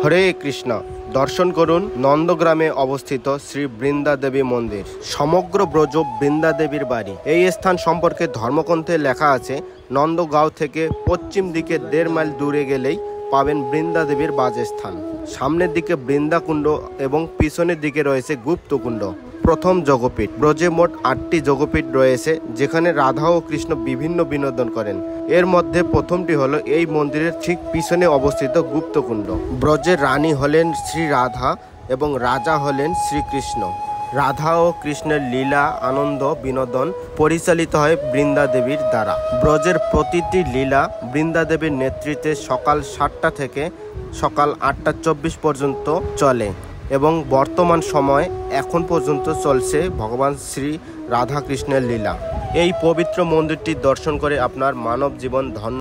হরে কৃষ্ণ। দর্শন করুন নন্দগ্রামে অবস্থিত শ্রী বৃন্দা দেবী মন্দির। সমগ্র ব্রজ বৃন্দা দেবীর বাড়ি। এই স্থান সম্পর্কে ধর্মগ্রন্থে লেখা আছে, নন্দগাঁও থেকে পশ্চিম দিকে 1.5 মাইল দূরে গেলেই পাবেন বৃন্দা দেবীর বাসস্থান। সামনের দিকে বৃন্দাকুণ্ড এবং পিছনের দিকে রয়েছে গুপ্তকুণ্ড। প্রথম যোগপীঠ। ব্রজে মোট 8টি যোগপীঠ রয়েছে, যেখানে রাধা ও কৃষ্ণ বিভিন্ন বিনোদন করেন। এর মধ্যে প্রথমটি হলো এই মন্দিরের ঠিক পিছনে অবস্থিত গুপ্তকুণ্ড। ব্রজের রানী হলেন শ্রী রাধা এবং রাজা হলেন শ্রীকৃষ্ণ। রাধা ও কৃষ্ণের লীলা আনন্দ বিনোদন পরিচালিত হয় বৃন্দা দেবীর দ্বারা। ব্রজের প্রতিটি লীলা বৃন্দা দেবীর নেতৃত্বে সকাল 7টা থেকে সকাল 8টা 24 পর্যন্ত চলে এবং বর্তমান সময় এখন পর্যন্ত চলছে ভগবান শ্রী রাধা কৃষ্ণের লীলা। এই পবিত্র মন্দিরটি দর্শন করে আপনার মানব জীবন ধন্য